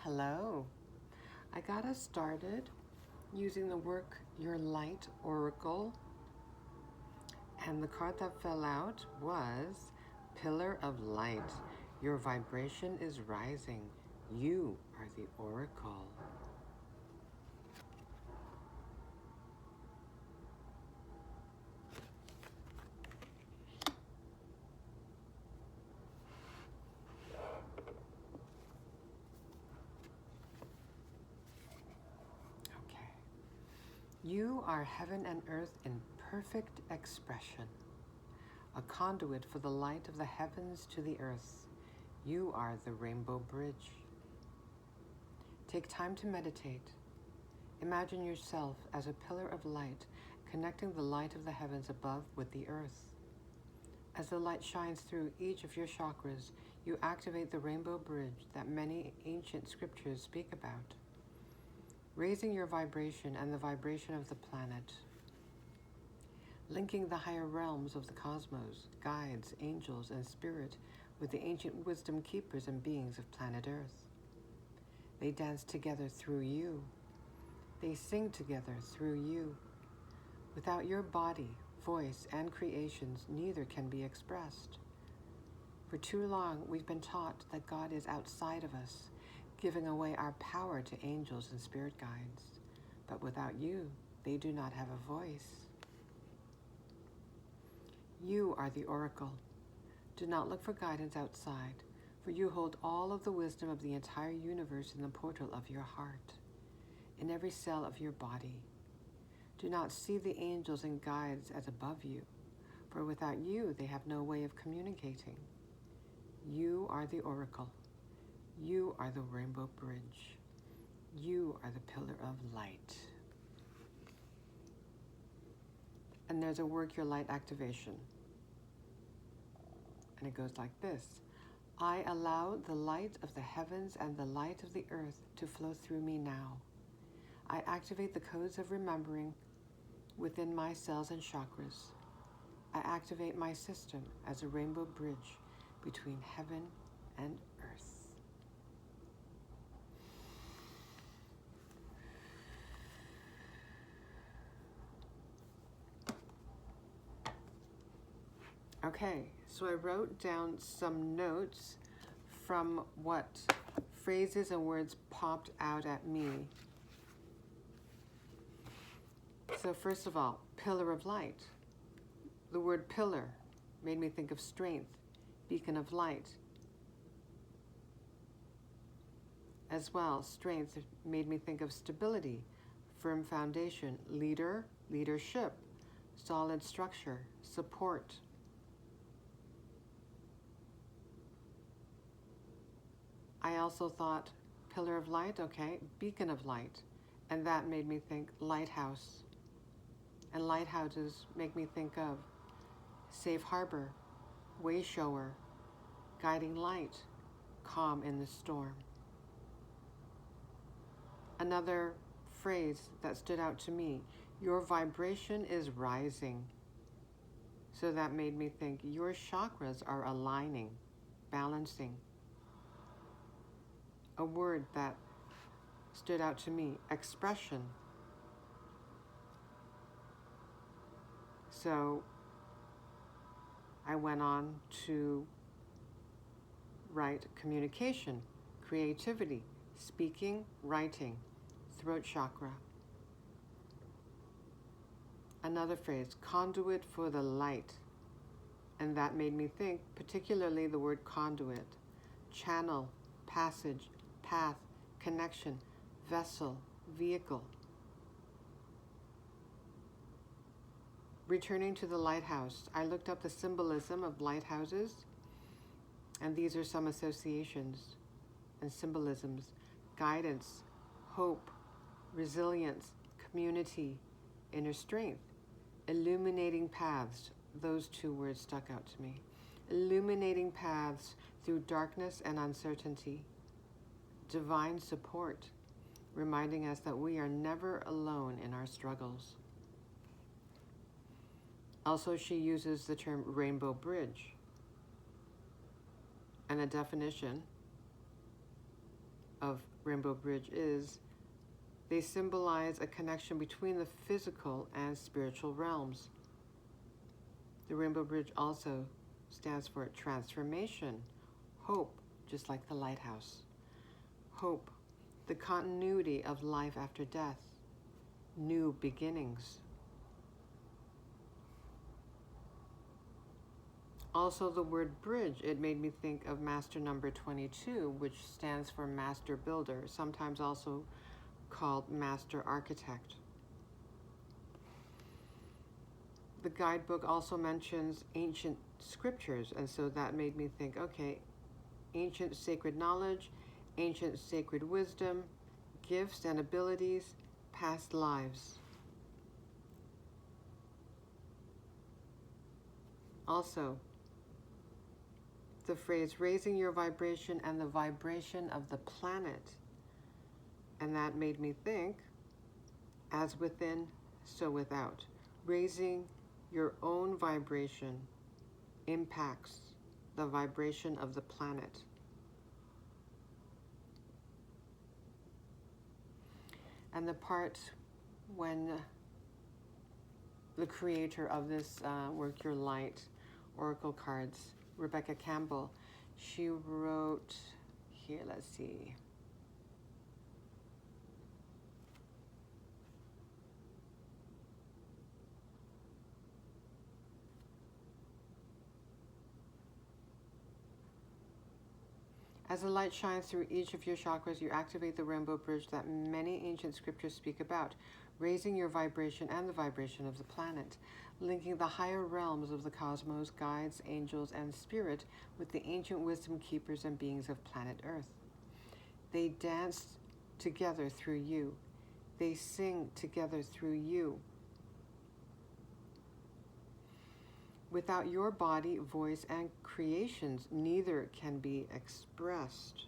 Hello. I got us started using the Work Your Light Oracle, and the card that fell out was Pillar of Light. Your vibration is rising. You are the Oracle. Okay. You are heaven and earth in perfect expression, a conduit for the light of the heavens to the earth. You are the rainbow bridge. Take time to meditate. Imagine yourself as a pillar of light, connecting the light of the heavens above with the earth. As the light shines through each of your chakras, you activate the rainbow bridge that many ancient scriptures speak about, raising your vibration and the vibration of the planet, linking the higher realms of the cosmos, guides, angels, and spirit with the ancient wisdom keepers and beings of planet Earth. They dance together through you. They sing together through you. Without your body, voice, and creations, neither can be expressed. For too long, we've been taught that God is outside of us, giving away our power to angels and spirit guides. But without you, they do not have a voice. You are the oracle. Do not look for guidance outside, for you hold all of the wisdom of the entire universe in the portal of your heart, in every cell of your body. Do not see the angels and guides as above you, for without you they have no way of communicating. You are the oracle. You are the rainbow bridge. You are the pillar of light. And there's a Work Your Light activation. And it goes like this. I allow the light of the heavens and the light of the earth to flow through me now. I activate the codes of remembering within my cells and chakras. I activate my system as a rainbow bridge between heaven and earth. Okay, so I wrote down some notes from what phrases and words popped out at me. So first of all, pillar of light. The word pillar made me think of strength, beacon of light. As well, strength made me think of stability, firm foundation, leader, leadership, solid structure, support. I also thought pillar of light, okay, beacon of light, and that made me think lighthouse. And lighthouses make me think of safe harbor, way shower, guiding light, calm in the storm. Another phrase that stood out to me, your vibration is rising. So that made me think your chakras are aligning, balancing. A word that stood out to me, expression. So I went on to write communication, creativity, speaking, writing, throat chakra. Another phrase, conduit for the light. And that made me think, particularly the word conduit, channel, passage, path, connection, vessel, vehicle. Returning to the lighthouse, I looked up the symbolism of lighthouses, and these are some associations and symbolisms: guidance, hope, resilience, community, inner strength, illuminating paths. Those two words stuck out to me. Illuminating paths through darkness and uncertainty. Divine support, reminding us that we are never alone in our struggles. Also, she uses the term rainbow bridge and a definition of Rainbow Bridge is they symbolize a connection between the physical and spiritual realms. The Rainbow Bridge also stands for transformation, hope, just like the lighthouse. Hope, the continuity of life after death, new beginnings. Also, the word bridge, it made me think of master number 22, which stands for master builder, sometimes also called master architect. The guidebook also mentions ancient scriptures, and so that made me think, okay, ancient sacred knowledge, ancient sacred wisdom, gifts and abilities, past lives. Also, the phrase raising your vibration and the vibration of the planet. And that made me think, as within, so without. Raising your own vibration impacts the vibration of the planet. And the part when the creator of this Work Your Light Oracle cards, Rebecca Campbell, she wrote, here, let's see. As the light shines through each of your chakras, you activate the rainbow bridge that many ancient scriptures speak about, raising your vibration and the vibration of the planet, linking the higher realms of the cosmos, guides, angels, and spirit with the ancient wisdom keepers and beings of planet Earth. They dance together through you. They sing together through you. Without your body, voice, and creations, neither can be expressed.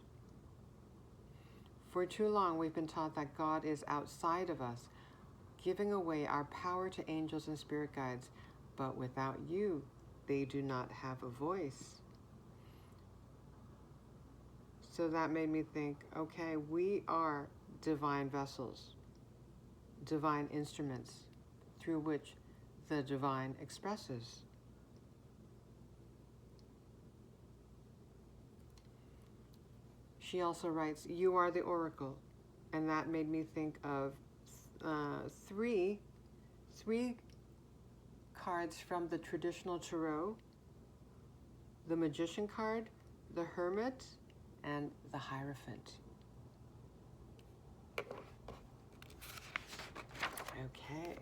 For too long, we've been taught that God is outside of us, giving away our power to angels and spirit guides. But without you, they do not have a voice. So that made me think, okay, we are divine vessels, divine instruments through which the divine expresses. She also writes, you are the oracle. And that made me think of three cards from the traditional tarot: the Magician card, the Hermit, and the Hierophant. Okay.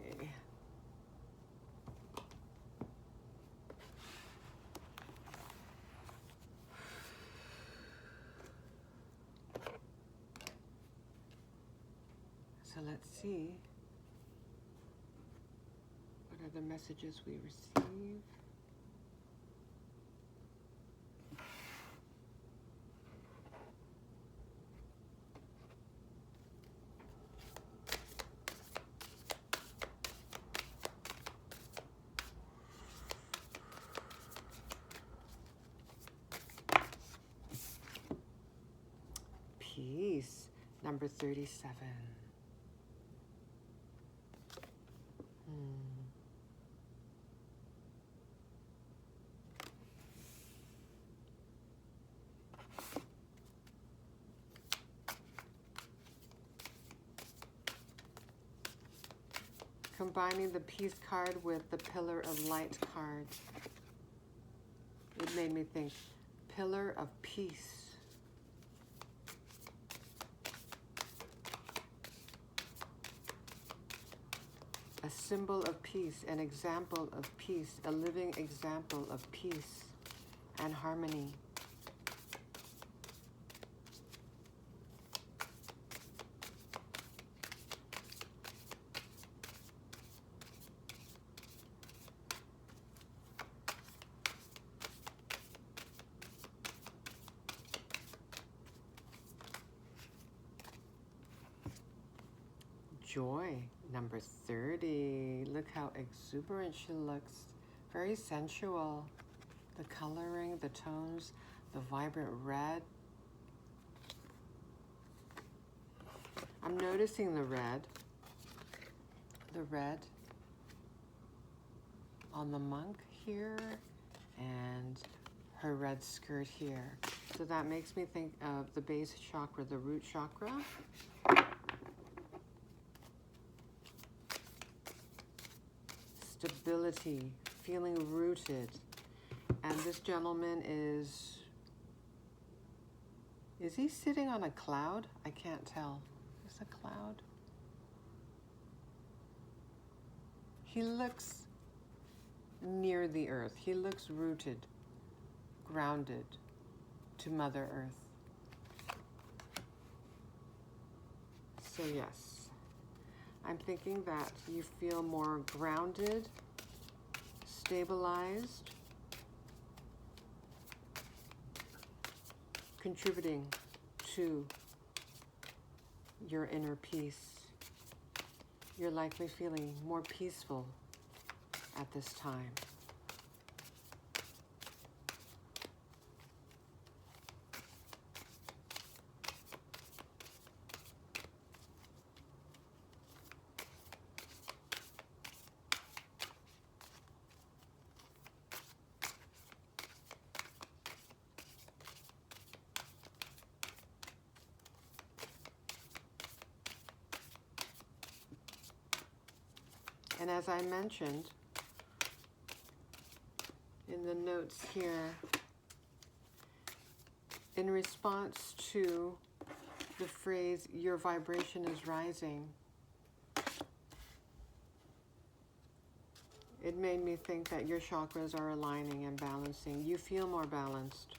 So let's see. What are the messages we receive? Peace, number 37. Combining the Peace card with the Pillar of Light card, it made me think, Pillar of Peace. A symbol of peace, an example of peace, a living example of peace and harmony. Joy, number 30. Look how exuberant she looks. Very sensual. The coloring, the tones, the vibrant red. I'm noticing the red on the monk here and her red skirt here. So that makes me think of the base chakra, the root chakra. Stability, feeling rooted. And this gentleman is he sitting on a cloud? I can't tell. Is it a cloud? He looks near the earth. He looks rooted, grounded to Mother Earth. So yes, I'm thinking that you feel more grounded, stabilized, contributing to your inner peace. You're likely feeling more peaceful at this time. And as I mentioned in the notes here, in response to the phrase, your vibration is rising, it made me think that your chakras are aligning and balancing. You feel more balanced.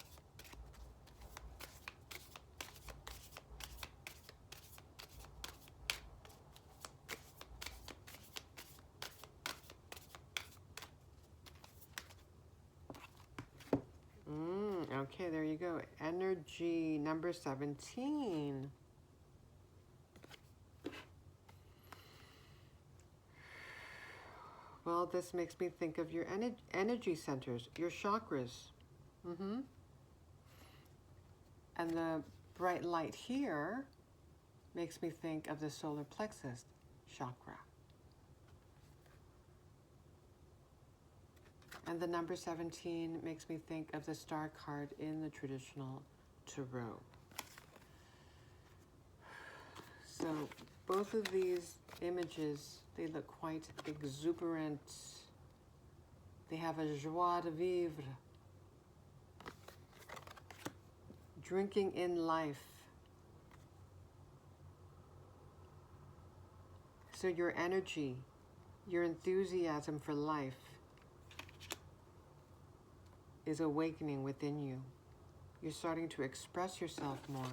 Okay, there you go. Energy number 17. Well, this makes me think of your energy centers, your chakras. And the bright light here makes me think of the solar plexus chakra. And the number 17 makes me think of the star card in the traditional tarot. So both of these images, they look quite exuberant. They have a joie de vivre. Drinking in life. So your energy, your enthusiasm for life is awakening within you. You're starting to express yourself more.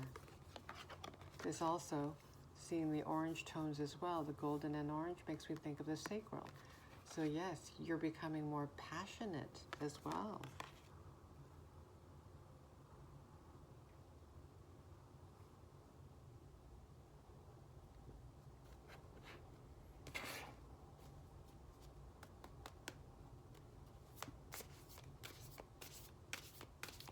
There's also seeing the orange tones as well. The golden and orange makes me think of the sacral. So yes, you're becoming more passionate as well.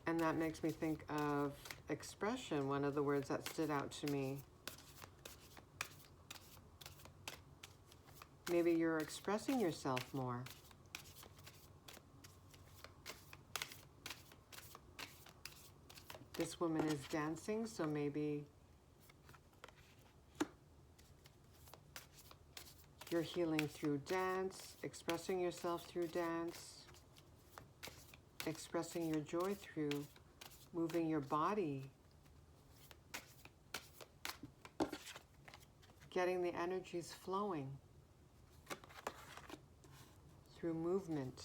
And that makes me think of expression, one of the words that stood out to me. Maybe you're expressing yourself more. This woman is dancing, so maybe you're healing through dance, expressing yourself through dance. Expressing your joy through moving your body, getting the energies flowing through movement.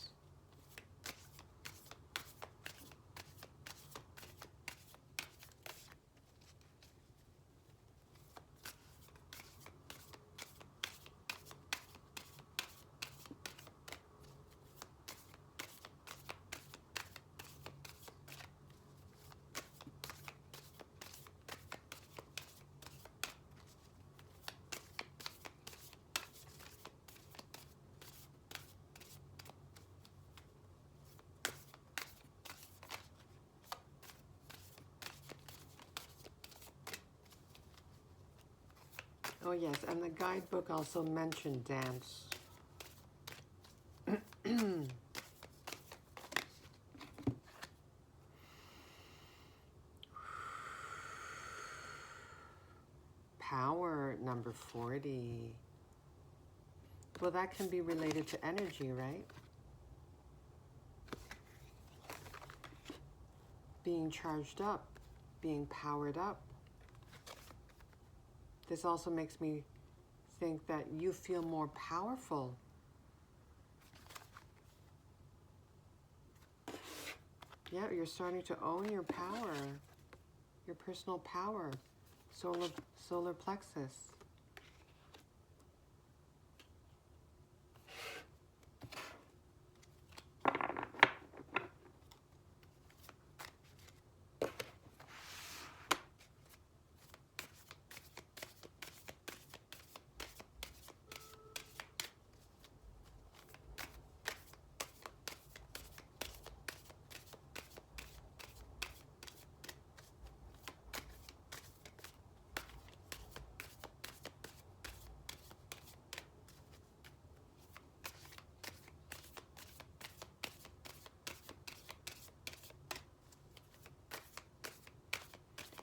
Oh yes, and the guidebook also mentioned dance. Power, number 40. Well, that can be related to energy, right? Being charged up, being powered up. This also makes me think that you feel more powerful. Yeah, you're starting to own your power, your personal power, solar plexus.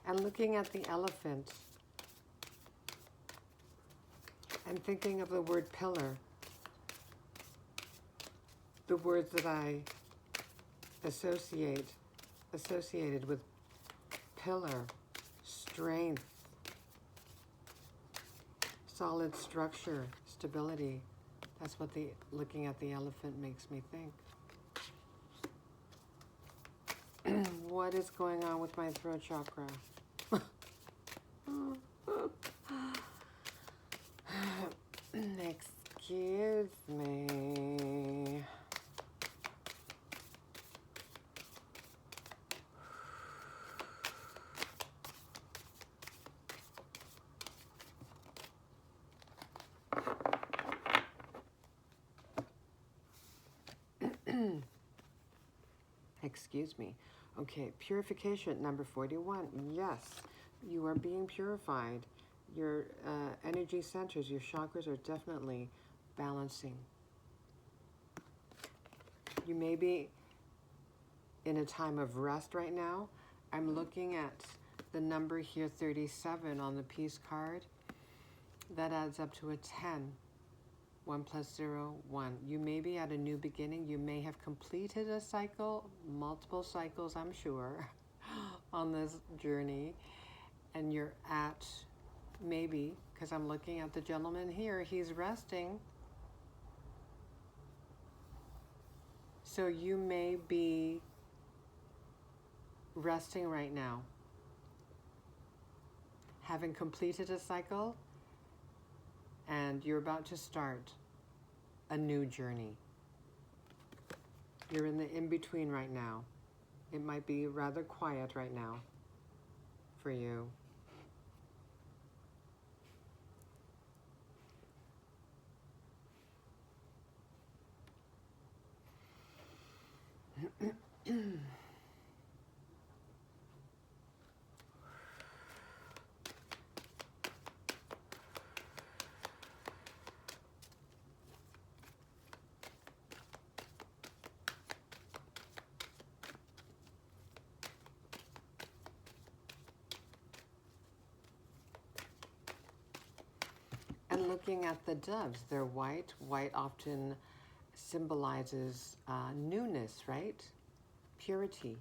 And looking at the elephant and thinking of the word pillar, the words that I associated with pillar, strength, solid structure, stability. That's what looking at the elephant makes me think. What is going on with my throat chakra? Excuse me. Excuse me. Okay, purification, number 41. Yes, you are being purified. Your energy centers, your chakras are definitely balancing. You may be in a time of rest right now. I'm looking at the number here, 37, on the peace card. That adds up to a 10. 1 plus 0, 1. You may be at a new beginning. You may have completed a cycle, multiple cycles, I'm sure, on this journey. And you're at, maybe, because I'm looking at the gentleman here, he's resting. So you may be resting right now, having completed a cycle, and you're about to start a new journey. You're in the in-between right now. It might be rather quiet right now for you. And looking at the doves, they're white. White often symbolizes newness, right? Purity.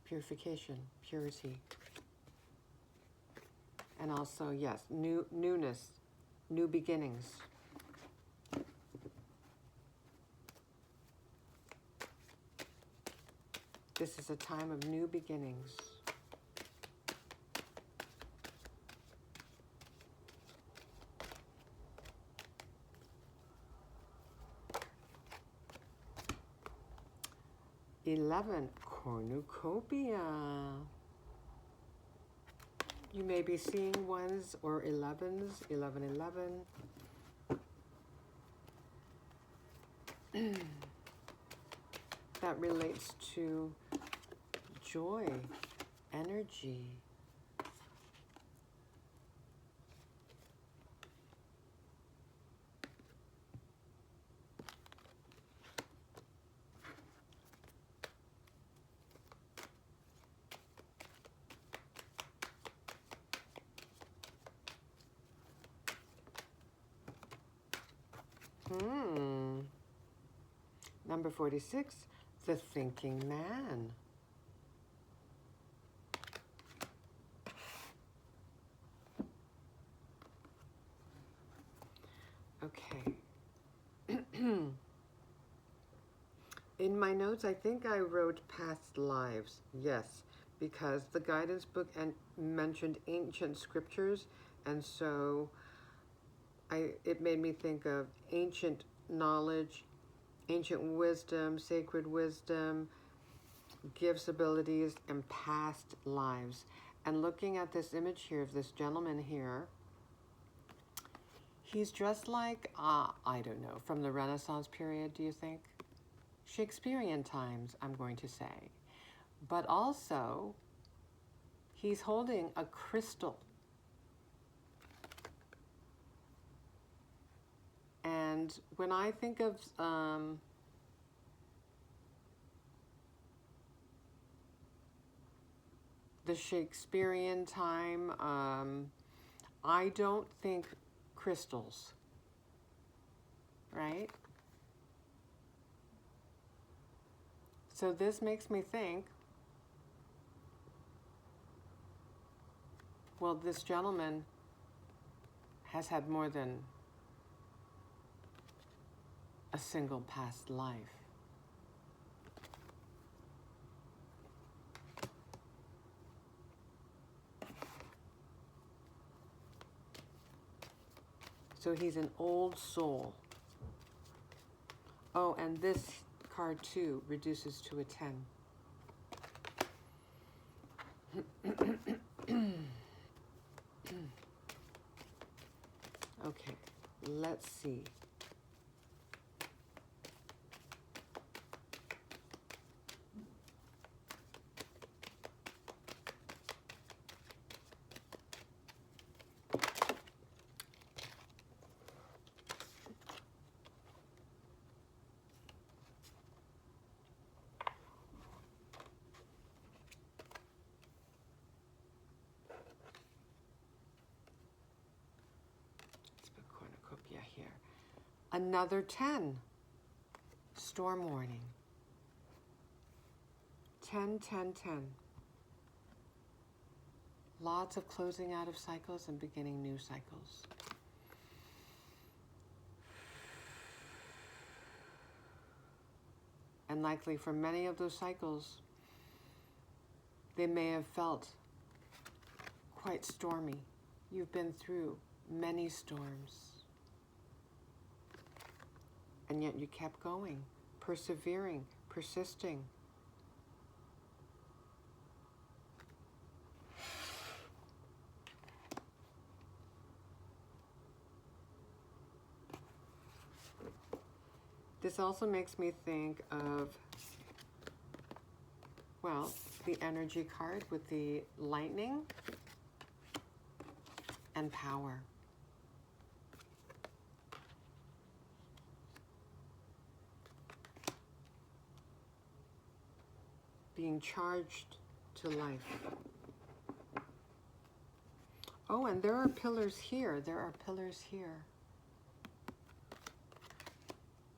Purification, purity. And also, yes, newness, new beginnings. This is a time of new beginnings. '11, cornucopia. You may be seeing ones or 11s, 1111. That relates to joy, energy, Number 46, the thinking man. Okay. In my notes, I think I wrote past lives. Yes, because the guidance book mentioned ancient scriptures, and so it made me think of ancient knowledge, ancient wisdom, sacred wisdom, gifts, abilities, and past lives. And looking at this image here of this gentleman here, he's dressed like, I don't know, from the Renaissance period, do you think? Shakespearean times, I'm going to say. But also, he's holding a crystal. And when I think of the Shakespearean time, I don't think crystals, right? So this makes me think, well, this gentleman has had more than a single past life. So he's an old soul. Oh, and this card too reduces to a 10. Okay, let's see. Here. Another 10. Storm warning. 10, 10, 10. Lots of closing out of cycles and beginning new cycles. And likely for many of those cycles, they may have felt quite stormy. You've been through many storms. And yet you kept going, persevering, persisting. This also makes me think of, well, the energy card with the lightning and power. Being charged to life. Oh, and there are pillars here. There are pillars here.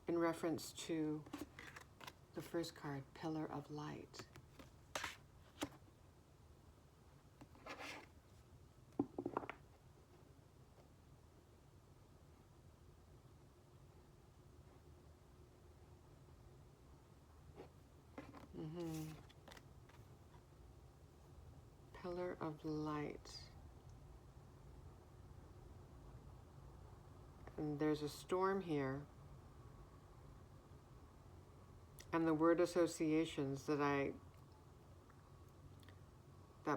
In reference to the first card, Pillar of Light. Pillar of Light. And there's a storm here. And the word associations that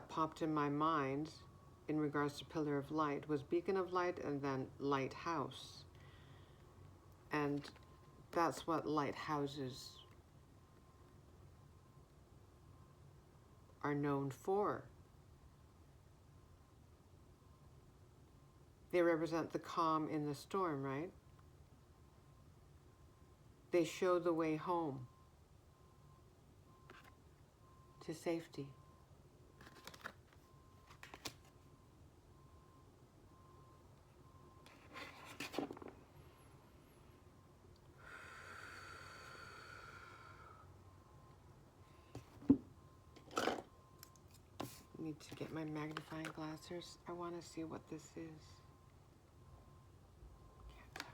popped in my mind in regards to Pillar of Light was Beacon of Light and then Lighthouse. And that's what lighthouses are known for. They represent the calm in the storm, right? They show the way home to safety. need to get my magnifying glasses. I want to see what this is. Can't tell.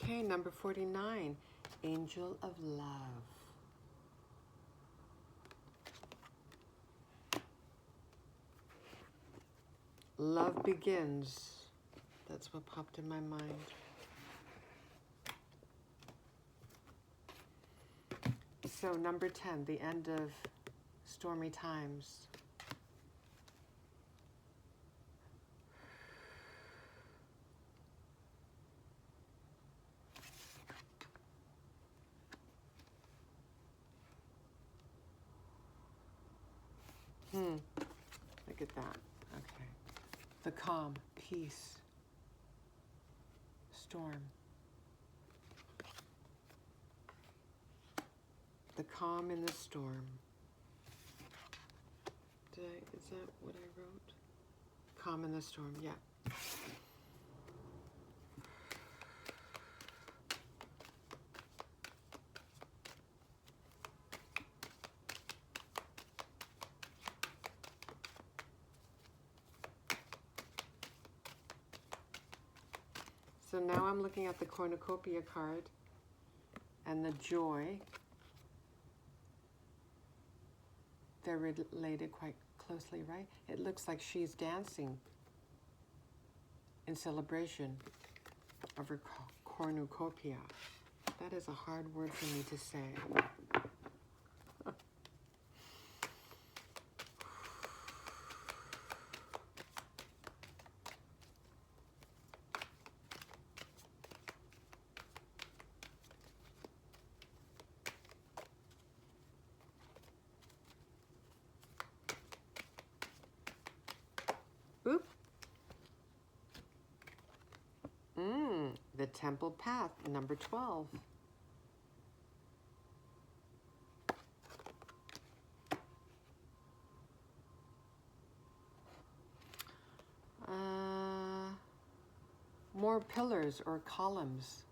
Okay, number 49, Angel of Love. Love begins. That's what popped in my mind. So number 10, the end of stormy times. Look at that. Okay. The calm, peace, storm. The calm in the storm. Is that what I wrote? Calm in the storm, yeah. So now I'm looking at the cornucopia card and the joy. They're related quite closely, right? It looks like she's dancing in celebration of her cornucopia. That is a hard word for me to say. Oop. The Temple Path, number 12. More pillars or columns.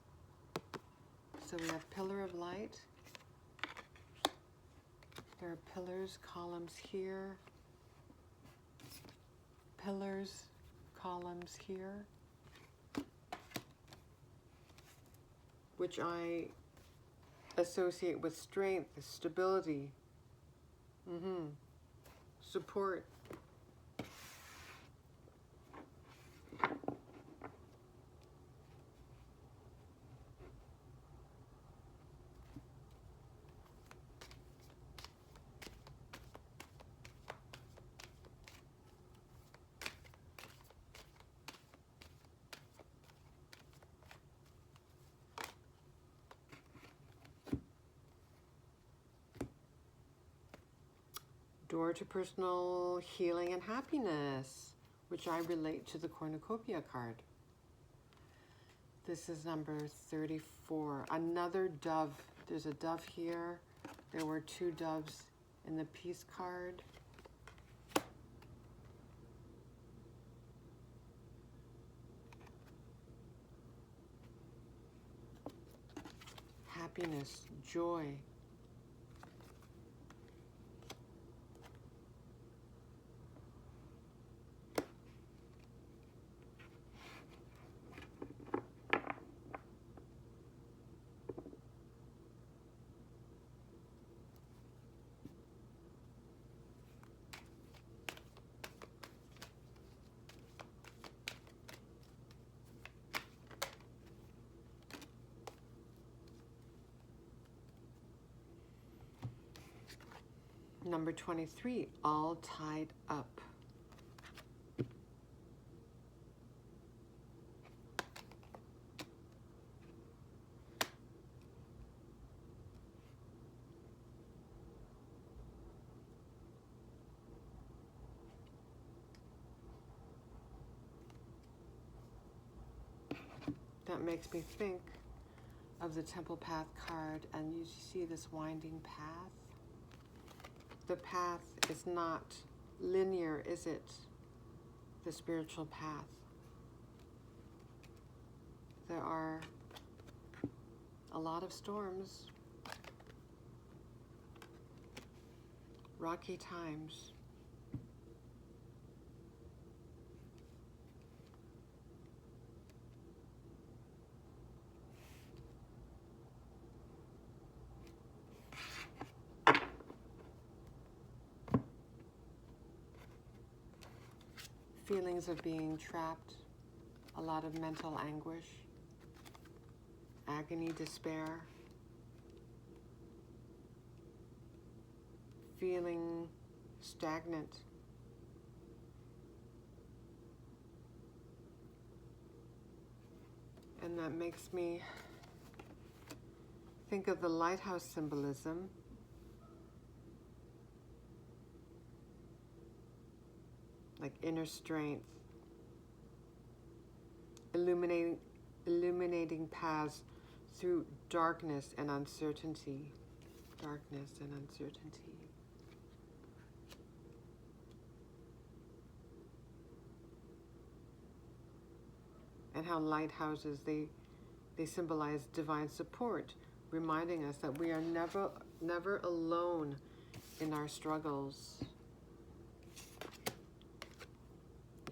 So we have pillar of light. There are pillars, columns here. Pillars, columns here. Which I associate with strength, stability, support. Door to personal healing and happiness, which I relate to the cornucopia card. This is number 34. Another dove. There's a dove here. There were two doves in the peace card. Happiness, joy. Number 23, all tied up. that makes me think of the Temple Path card, and you see this winding path. The path is not linear, is it? The spiritual path. There are a lot of storms, rocky times. Feelings of being trapped, a lot of mental anguish, agony, despair, feeling stagnant. And that makes me think of the lighthouse symbolism. Like inner strength, illuminating paths through darkness and uncertainty. Darkness and uncertainty. And how lighthouses, they symbolize divine support, reminding us that we are never alone in our struggles.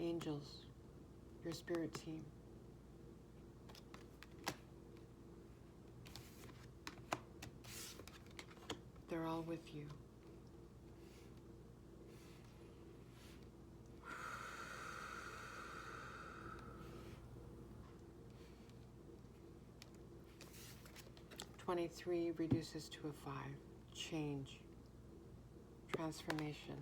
Angels, your spirit team. They're all with you. "23 reduces to a 5. Change. Transformation.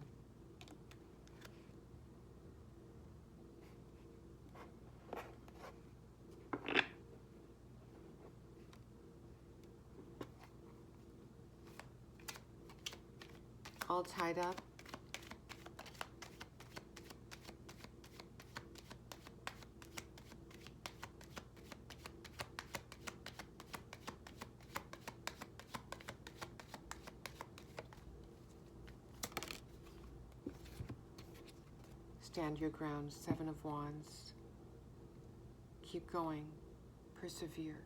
All tied up. Stand your ground, 7 of Wands. Keep going. Persevere.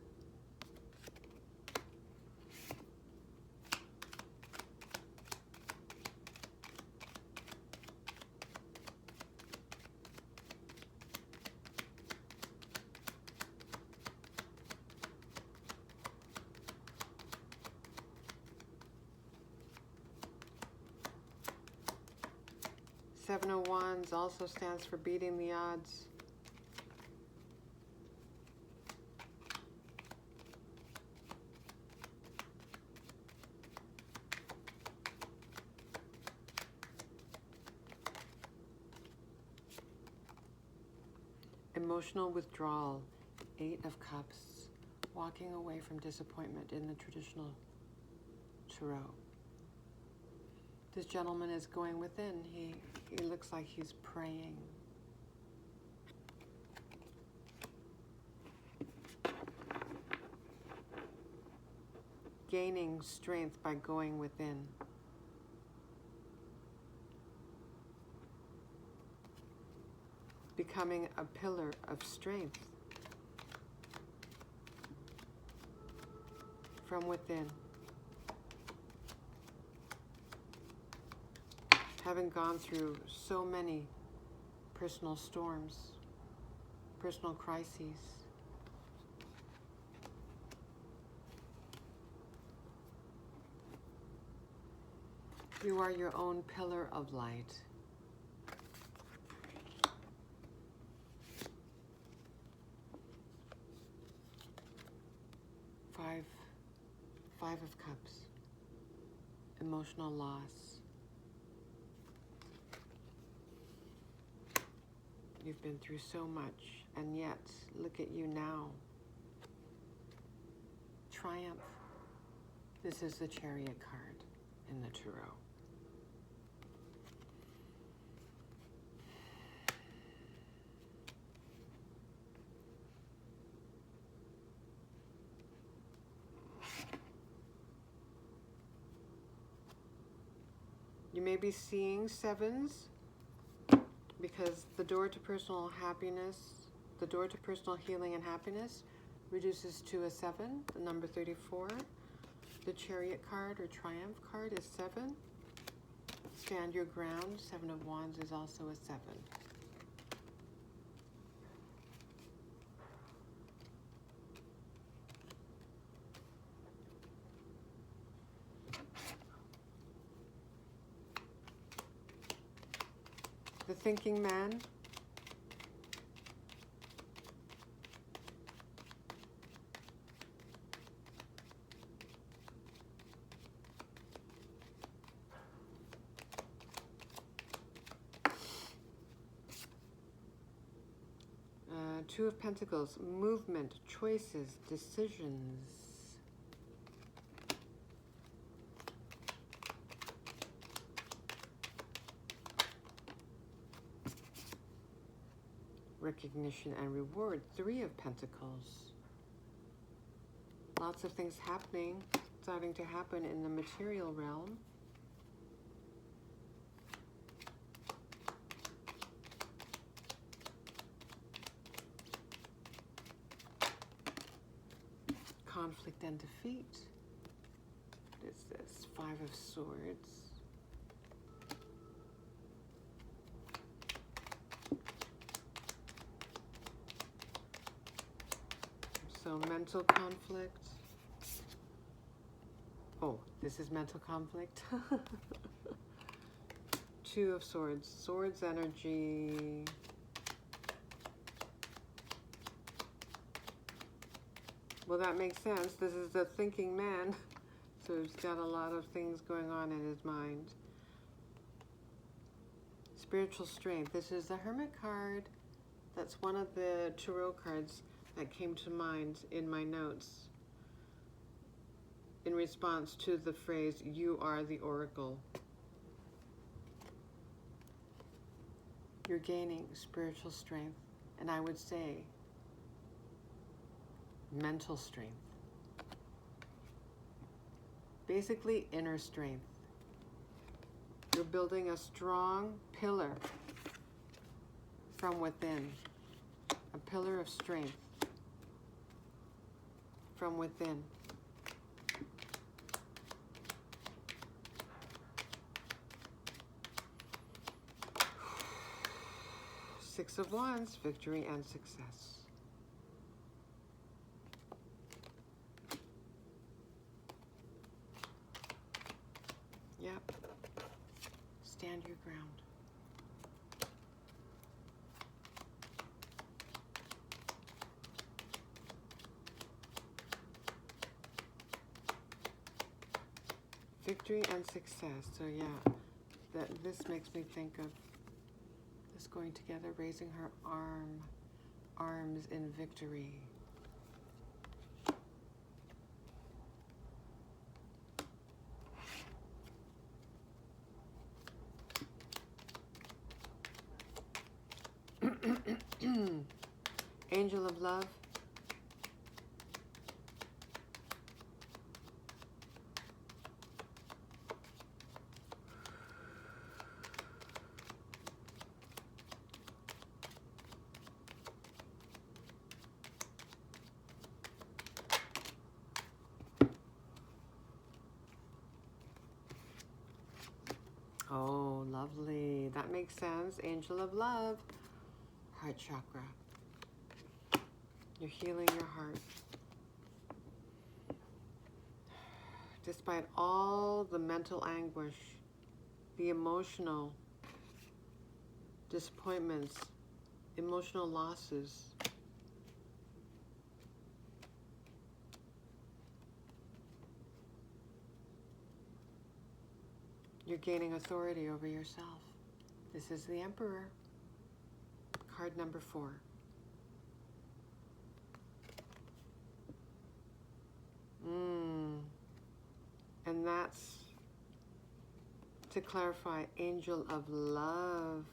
Seven of Wands also stands for beating the odds. Emotional withdrawal, 8 of Cups, walking away from disappointment in the traditional tarot. This gentleman is going within. He looks like he's praying. Gaining strength by going within. Becoming a pillar of strength from within. Having gone through so many personal storms, personal crises. You are your own pillar of light. Five of Cups. Emotional loss. You've been through so much, and yet, look at you now. Triumph. This is the Chariot card in the tarot. You may be seeing sevens because the door to personal happiness, the door to personal healing and happiness reduces to a 7, the number 34. The Chariot card or Triumph card is 7. Stand your ground, 7 of Wands is also a 7. The Thinking Man. Two of Pentacles, movement, choices, decisions. Recognition and reward, 3 of Pentacles. Lots of things happening, starting to happen in the material realm. Conflict and defeat. What is this? 5 of Swords. So mental conflict. Oh, this is mental conflict. 2 of Swords. Swords energy. Well, that makes sense. This is the thinking man. So he's got a lot of things going on in his mind. Spiritual strength. This is the Hermit card. That's one of the tarot cards that came to mind in my notes in response to the phrase, "You are the Oracle." You're gaining spiritual strength, and I would say mental strength. Basically, inner strength. You're building a strong pillar from within, a pillar of strength from within. Six of Wands, victory and success. Yep. Stand your ground. Victory and success. So yeah, this makes me think of this going together, raising her arms in victory. Angel of love. Oh, lovely. That makes sense. Angel of love. Heart chakra. You're healing your heart. Despite all the mental anguish, the emotional disappointments, emotional losses, you're gaining authority over yourself. This is the Emperor. Card number 4. And that's, to clarify, Angel of love.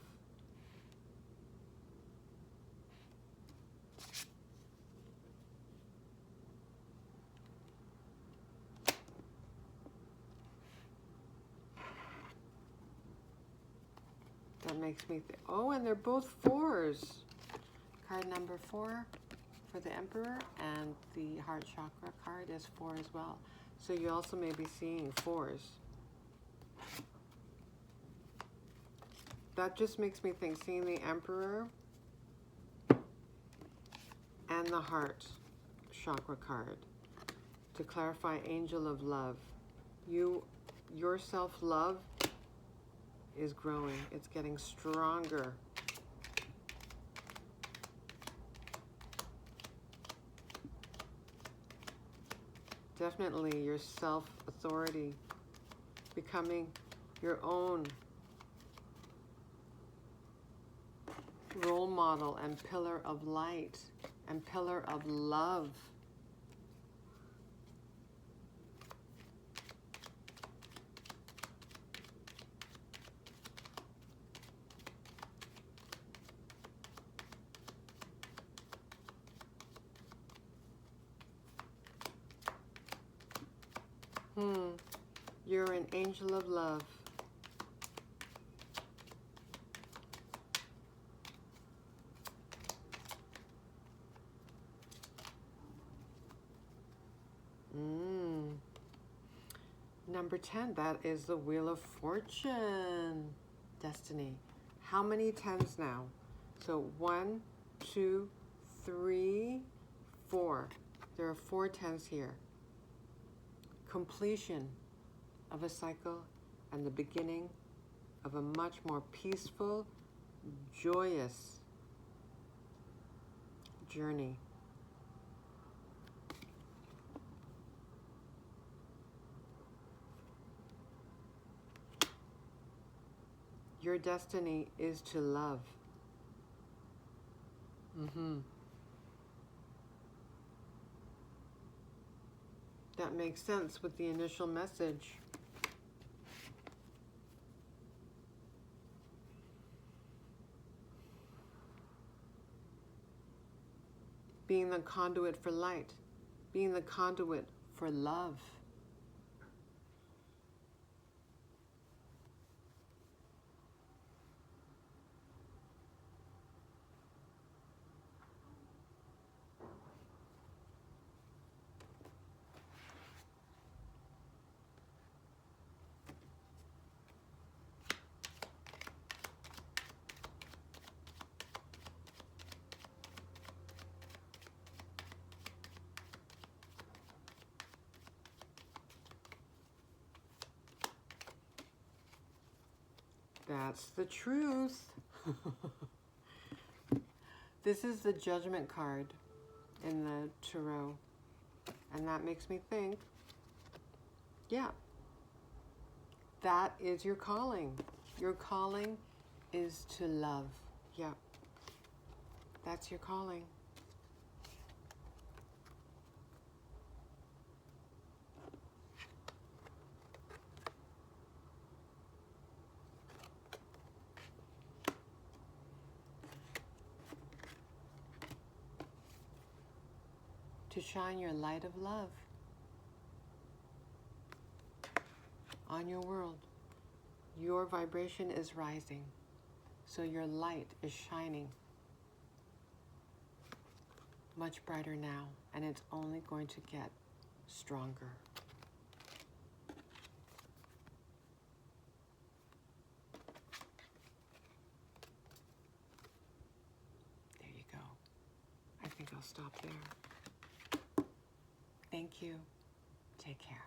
makes me think, oh, and they're both 4s. Card number 4 for the Emperor, and the heart chakra card is 4 as well. So you also may be seeing 4s. That just makes me think, seeing the Emperor and the heart chakra card. To clarify, Angel of Love. Your self-love is growing. It's getting stronger. Definitely your self-authority, becoming your own role model and pillar of light and pillar of love. You're an angel of love. Number 10, that is the Wheel of Fortune. Destiny. How many 10s now? So 1, 2, 3, 4. There are 4 10s here. Completion of a cycle and the beginning of a much more peaceful, joyous journey. Your destiny is to love. That makes sense with the initial message. Being the conduit for light. Being the conduit for love. That's the truth. This is the Judgment card in the Tarot. And that makes me think, yeah, that is your calling. Your calling is to love. Yeah, that's your calling. To shine your light of love on your world. Your vibration is rising, so your light is shining much brighter now, and it's only going to get stronger. There you go. I think I'll stop there. Thank you. Take care.